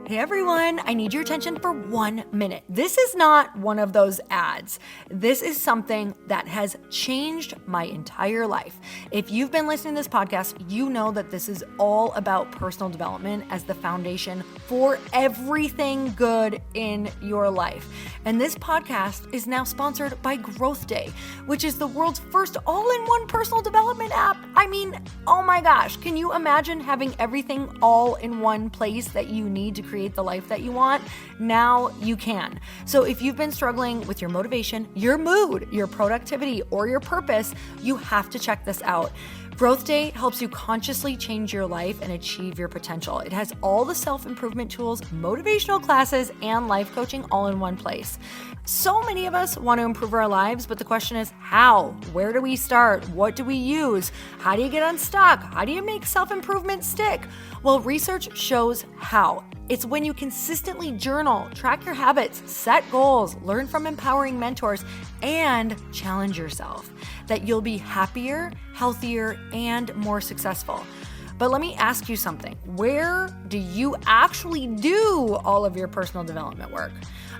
Hey everyone, I need your attention for 1 minute. This is not one of those ads. This is something that has changed my entire life. If you've been listening to this podcast, you know that this is all about personal development as the foundation for everything good in your life. And this podcast is now sponsored by Growth Day, which is the world's first all-in-one personal development app. I mean, oh my gosh, can you imagine having everything all in one place that you need to create the life that you want? Now you can. So if you've been struggling with your motivation, your mood, your productivity, or your purpose, you have to check this out. Growth Day helps you consciously change your life and achieve your potential. It has all the self-improvement tools, motivational classes, and life coaching all in one place. So many of us want to improve our lives, but the question is how? Where do we start? What do we use? How do you get unstuck? How do you make self-improvement stick? Well, research shows how. It's when you consistently journal, track your habits, set goals, learn from empowering mentors, and challenge yourself that you'll be happier, healthier, and more successful. But let me ask you something. Where do you actually do all of your personal development work?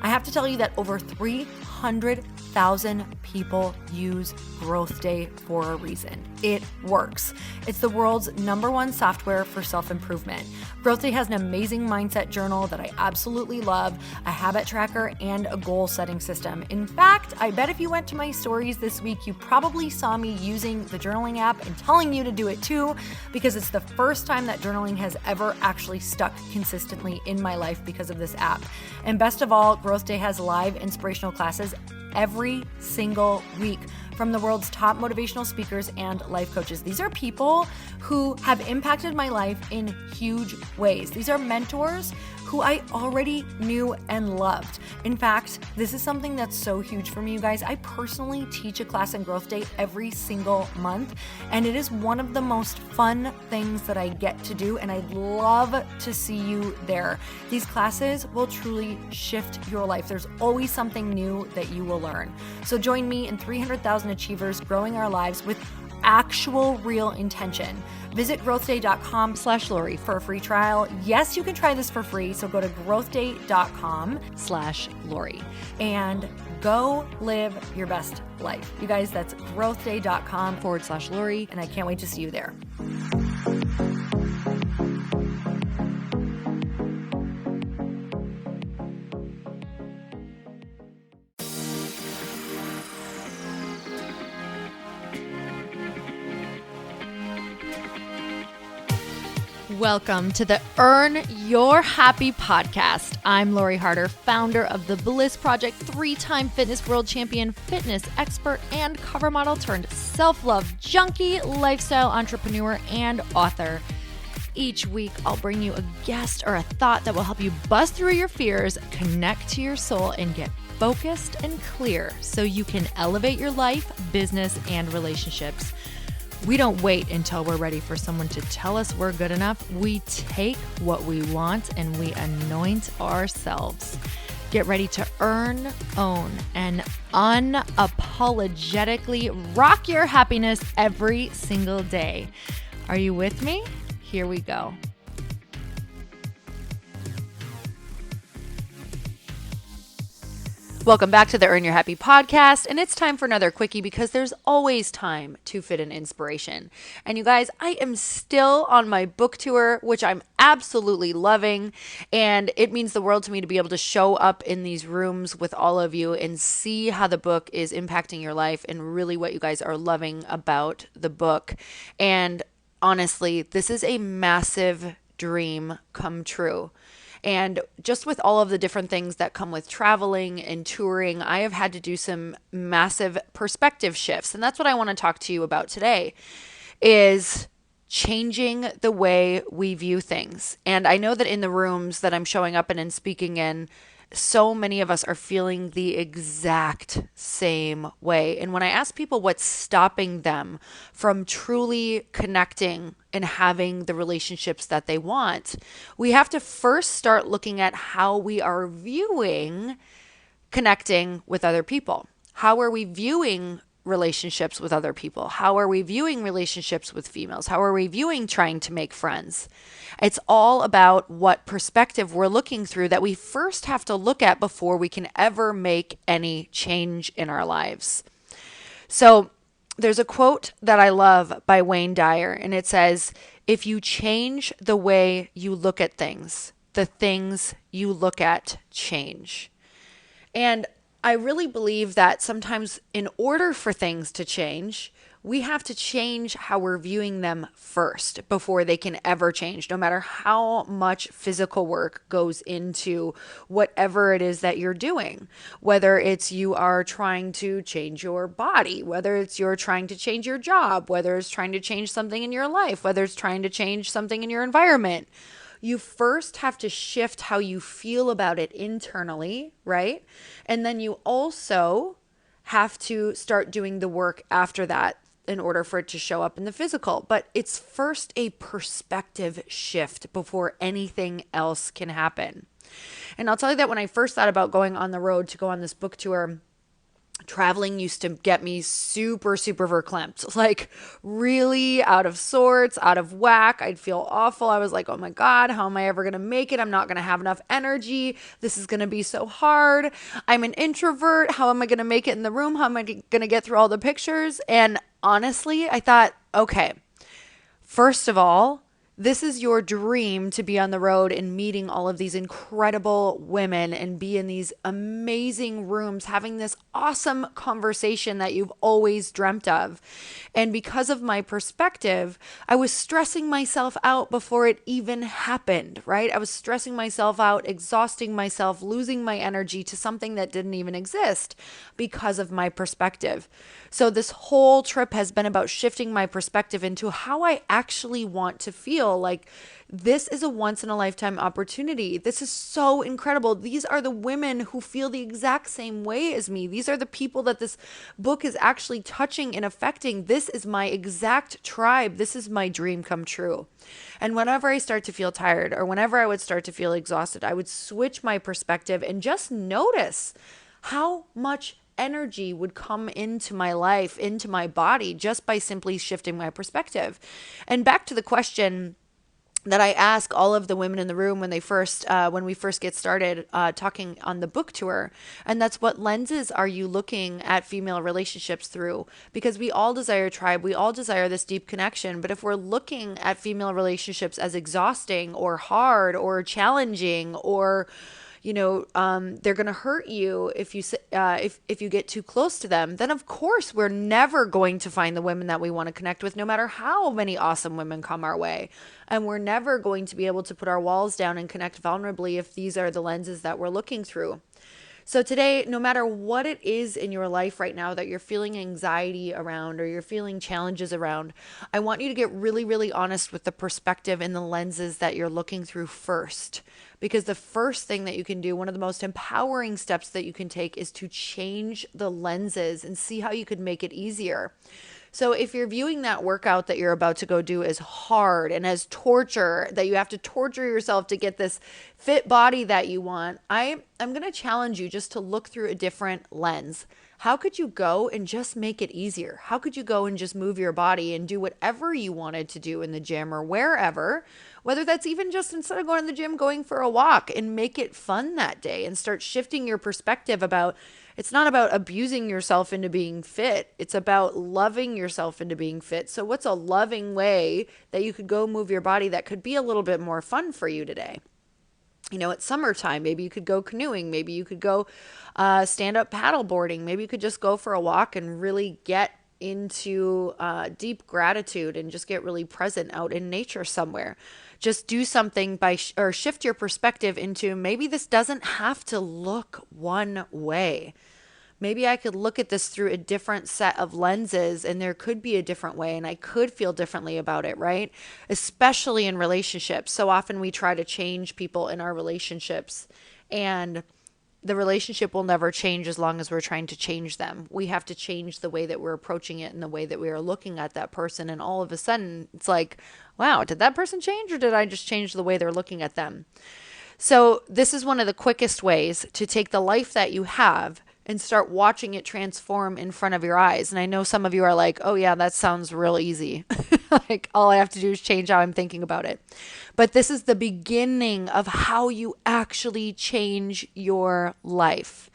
I have to tell you that over 300,000 people use Growth Day for a reason. It works. It's the world's #1 software for self-improvement. Growth Day has an amazing mindset journal that I absolutely love, a habit tracker, and a goal-setting system. In fact, I bet if you went to my stories this week, you probably saw me using the journaling app and telling you to do it too, because it's the first time that journaling has ever actually stuck consistently in my life because of this app. And best of all, Growth Day has live inspirational classes every single week from the world's top motivational speakers and life coaches. These are people who have impacted my life in huge ways. These are mentors who I already knew and loved. In fact, this is something that's so huge for me, you guys. I personally teach a class in Growth Day every single month, and it is one of the most fun things that I get to do, and I'd love to see you there. These classes will truly shift your life. There's always something new that you will learn. So join me and 300,000 achievers growing our lives with actual real intention. Visit growthday.com/Lori for a free trial. Yes, you can try this for free. So go to growthday.com/Lori and go live your best life. You guys, that's growthday.com/Lori. And I can't wait to see you there. Welcome to the Earn Your Happy podcast. I'm Lori Harder, founder of The Bliss Project, 3-time fitness world champion, fitness expert, and cover model turned self-love junkie, lifestyle entrepreneur, and author. Each week, I'll bring you a guest or a thought that will help you bust through your fears, connect to your soul, and get focused and clear so you can elevate your life, business, and relationships. We don't wait until we're ready for someone to tell us we're good enough. We take what we want and we anoint ourselves. Get ready to earn, own, and unapologetically rock your happiness every single day. Are you with me? Here we go. Welcome back to the Earn Your Happy podcast, and it's time for another quickie because there's always time to fit in inspiration. And you guys, I am still on my book tour, which I'm absolutely loving, and it means the world to me to be able to show up in these rooms with all of you and see how the book is impacting your life and really what you guys are loving about the book. And honestly, this is a massive dream come true. And just with all of the different things that come with traveling and touring, I have had to do some massive perspective shifts. And that's what I want to talk to you about today, is changing the way we view things. And I know that in the rooms that I'm showing up in and speaking in, so many of us are feeling the exact same way. And when I ask people what's stopping them from truly connecting and having the relationships that they want, we have to first start looking at how we are viewing connecting with other people. How are we viewing relationships with other people? How are we viewing relationships with females? How are we viewing trying to make friends? It's all about what perspective we're looking through that we first have to look at before we can ever make any change in our lives. So there's a quote that I love by Wayne Dyer, and it says, "If you change the way you look at things, the things you look at change." And I really believe that sometimes in order for things to change, we have to change how we're viewing them first before they can ever change, no matter how much physical work goes into whatever it is that you're doing. Whether it's you are trying to change your body, whether it's you're trying to change your job, whether it's trying to change something in your life, whether it's trying to change something in your environment. You first have to shift how you feel about it internally, right? And then you also have to start doing the work after that in order for it to show up in the physical. But it's first a perspective shift before anything else can happen. And I'll tell you that when I first thought about going on the road to go on this book tour, traveling used to get me super, super verklempt, like really out of sorts, out of whack. I'd feel awful. I was like, oh my God, how am I ever going to make it? I'm not going to have enough energy. This is going to be so hard. I'm an introvert. How am I going to make it in the room? How am I going to get through all the pictures? And honestly, I thought, okay, first of all, this is your dream to be on the road and meeting all of these incredible women and be in these amazing rooms, having this awesome conversation that you've always dreamt of. And because of my perspective, I was stressing myself out before it even happened, right? I was stressing myself out, exhausting myself, losing my energy to something that didn't even exist because of my perspective. So this whole trip has been about shifting my perspective into how I actually want to feel. Like, this is a once in a lifetime opportunity. This is so incredible. These are the women who feel the exact same way as me. These are the people that this book is actually touching and affecting. This is my exact tribe. This is my dream come true. And whenever I start to feel tired or whenever I would start to feel exhausted, I would switch my perspective and just notice how much energy would come into my life, into my body, just by simply shifting my perspective. And back to the question that I ask all of the women in the room when we first get started talking on the book tour, and that's, what lenses are you looking at female relationships through? Because we all desire tribe, we all desire this deep connection, but if we're looking at female relationships as exhausting or hard or challenging, or they're going to hurt you if you get too close to them, then of course we're never going to find the women that we want to connect with, no matter how many awesome women come our way. And we're never going to be able to put our walls down and connect vulnerably if these are the lenses that we're looking through. So today, no matter what it is in your life right now that you're feeling anxiety around or you're feeling challenges around, I want you to get really, really honest with the perspective and the lenses that you're looking through first. Because the first thing that you can do, one of the most empowering steps that you can take, is to change the lenses and see how you could make it easier. So if you're viewing that workout that you're about to go do as hard and as torture, that you have to torture yourself to get this fit body that you want, I'm going to challenge you just to look through a different lens. How could you go and just make it easier? How could you go and just move your body and do whatever you wanted to do in the gym or wherever, whether that's even just, instead of going to the gym, going for a walk, and make it fun that day and start shifting your perspective about, it's not about abusing yourself into being fit. It's about loving yourself into being fit. So what's a loving way that you could go move your body that could be a little bit more fun for you today? It's summertime. Maybe you could go canoeing. Maybe you could go stand up paddle boarding. Maybe you could just go for a walk and really get into deep gratitude and just get really present out in nature somewhere. Just do something or shift your perspective into, maybe this doesn't have to look one way. Maybe I could look at this through a different set of lenses, and there could be a different way, and I could feel differently about it, right? Especially in relationships. So often we try to change people in our relationships, and the relationship will never change as long as we're trying to change them. We have to change the way that we're approaching it and the way that we are looking at that person. And all of a sudden it's like, wow, did that person change, or did I just change the way they're looking at them? So this is one of the quickest ways to take the life that you have and start watching it transform in front of your eyes. And I know some of you are like, oh yeah, that sounds real easy. Like all I have to do is change how I'm thinking about it. But this is the beginning of how you actually change your life.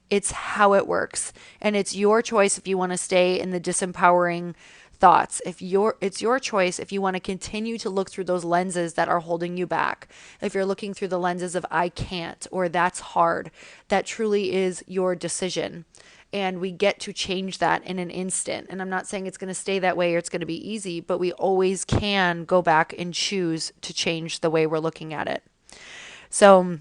It's how it works. And it's your choice if you want to stay in the disempowering thoughts. It's your choice if you want to continue to look through those lenses that are holding you back. If you're looking through the lenses of I can't or that's hard, that truly is your decision. And we get to change that in an instant. And I'm not saying it's going to stay that way or it's going to be easy, but we always can go back and choose to change the way we're looking at it. So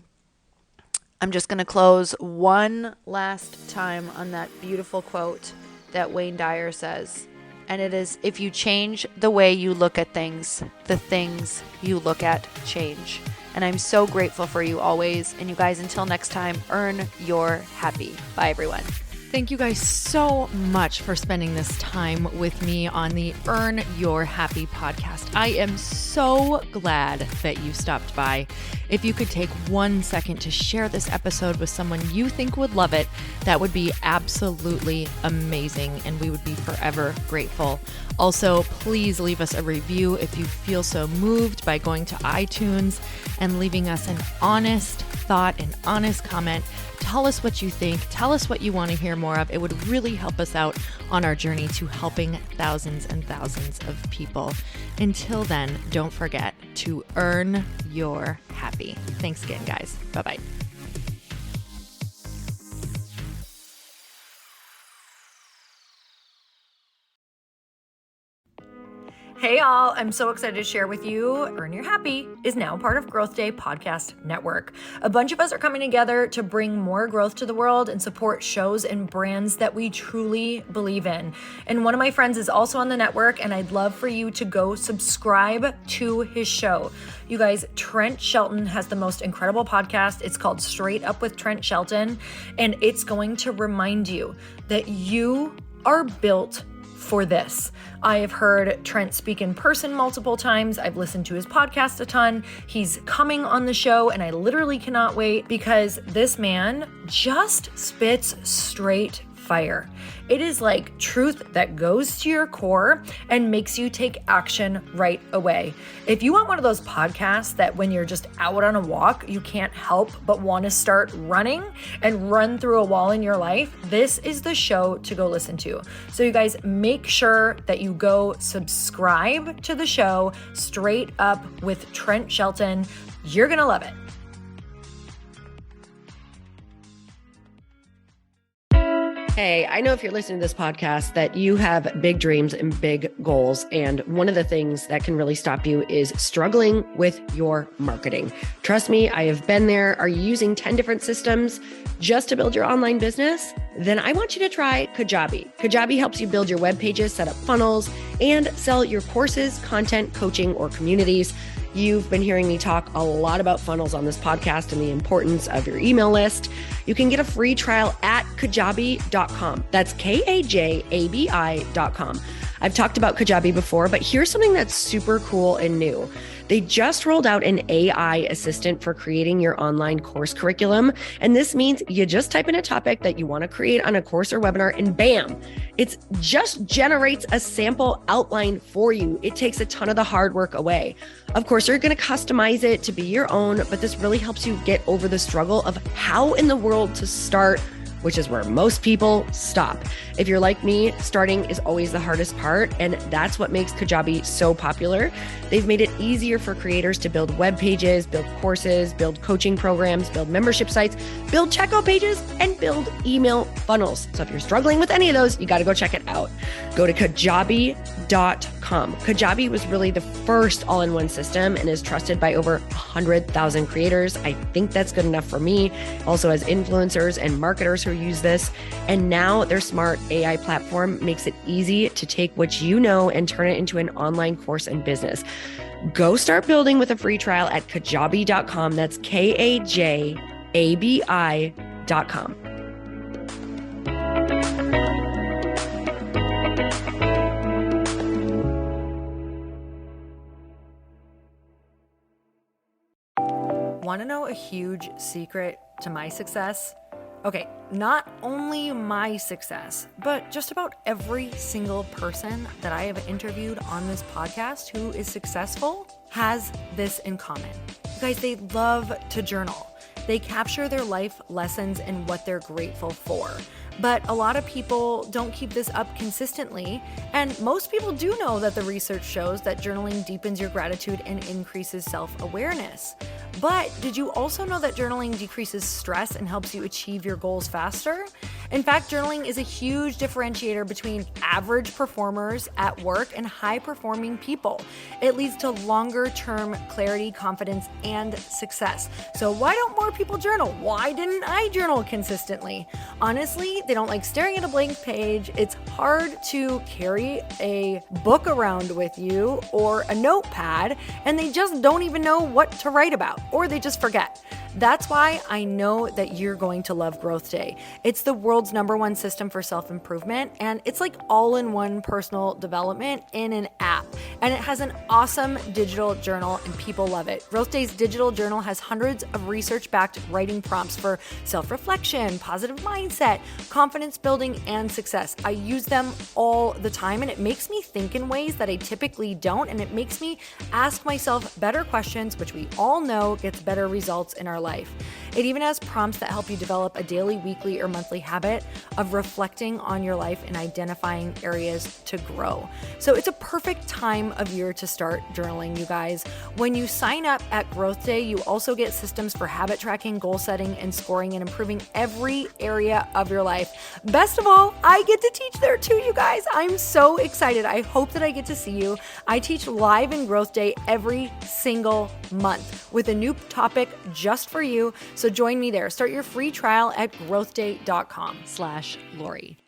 I'm just going to close one last time on that beautiful quote that Wayne Dyer says. And it is, if you change the way you look at things, the things you look at change. And I'm so grateful for you always. And you guys, until next time, earn your happy. Bye, everyone. Thank you guys so much for spending this time with me on the Earn Your Happy podcast. I am so glad that you stopped by. If you could take 1 second to share this episode with someone you think would love it, that would be absolutely amazing, and we would be forever grateful. Also, please leave us a review if you feel so moved by going to iTunes and leaving us an honest thought, an honest comment. Tell us what you think. Tell us what you want to hear more of. It would really help us out on our journey to helping thousands and thousands of people. Until then, don't forget to earn your happy. Thanks again, guys. Bye-bye. Hey all, I'm so excited to share with you, Earn Your Happy is now part of Growth Day Podcast Network. A bunch of us are coming together to bring more growth to the world and support shows and brands that we truly believe in. And one of my friends is also on the network, and I'd love for you to go subscribe to his show. You guys, Trent Shelton has the most incredible podcast. It's called Straight Up with Trent Shelton, and it's going to remind you that you are built for this. I have heard Trent speak in person multiple times. I've listened to his podcast a ton. He's coming on the show, and I literally cannot wait because this man just spits straight fire. It is like truth that goes to your core and makes you take action right away. If you want one of those podcasts that when you're just out on a walk, you can't help but want to start running and run through a wall in your life, this is the show to go listen to. So you guys, make sure that you go subscribe to the show, Straight Up with Trent Shelton. You're going to love it. Hey, I know if you're listening to this podcast that you have big dreams and big goals. And one of the things that can really stop you is struggling with your marketing. Trust me, I have been there. Are you using 10 different systems just to build your online business? Then I want you to try Kajabi. Kajabi helps you build your web pages, set up funnels, and sell your courses, content, coaching, or communities. You've been hearing me talk a lot about funnels on this podcast and the importance of your email list. You can get a free trial at kajabi.com. That's Kajabi.com. I've talked about Kajabi before, but here's something that's super cool and new. They just rolled out an AI assistant for creating your online course curriculum. And this means you just type in a topic that you want to create on a course or webinar, and bam, it just generates a sample outline for you. It takes a ton of the hard work away. Of course, you're going to customize it to be your own, but this really helps you get over the struggle of how in the world to start, which is where most people stop. If you're like me, starting is always the hardest part, and that's what makes Kajabi so popular. They've made it easier for creators to build web pages, build courses, build coaching programs, build membership sites, build checkout pages, and build email funnels. So if you're struggling with any of those, you got to go check it out. Go to Kajabi.com. Kajabi was really the first all-in-one system and is trusted by over 100,000 creators. I think that's good enough for me. Also has influencers and marketers who use this. And now their smart AI platform makes it easy to take what you know and turn it into an online course and business. Go start building with a free trial at Kajabi.com. That's Kajabi.com. Want to know a huge secret to my success? Okay, not only my success, but just about every single person that I have interviewed on this podcast who is successful has this in common. You guys, they love to journal. They capture their life lessons and what they're grateful for. But a lot of people don't keep this up consistently, and most people do know that the research shows that journaling deepens your gratitude and increases self-awareness. But did you also know that journaling decreases stress and helps you achieve your goals faster? In fact, journaling is a huge differentiator between average performers at work and high-performing people. It leads to longer-term clarity, confidence, and success. So why don't more people journal? Why didn't I journal consistently? Honestly, they don't like staring at a blank page. It's hard to carry a book around with you or a notepad, and they just don't even know what to write about, or they just forget. That's why I know that you're going to love Growth Day. It's the world's #1 system for self-improvement, and it's like all-in-one personal development in an app. And it has an awesome digital journal, and people love it. Growth Day's digital journal has hundreds of research-backed writing prompts for self-reflection, positive mindset, confidence building, and success. I use them all the time, and it makes me think in ways that I typically don't, and it makes me ask myself better questions, which we all know gets better results in our life. It even has prompts that help you develop a daily, weekly, or monthly habit of reflecting on your life and identifying areas to grow. So it's a perfect time of year to start journaling, you guys. When you sign up at Growth Day, you also get systems for habit tracking, goal setting, and scoring, and improving every area of your life. Best of all, I get to teach there too, you guys. I'm so excited. I hope that I get to see you. I teach live in Growth Day every single month with a new topic just for you. So join me there. Start your free trial at growthday.com/Lori.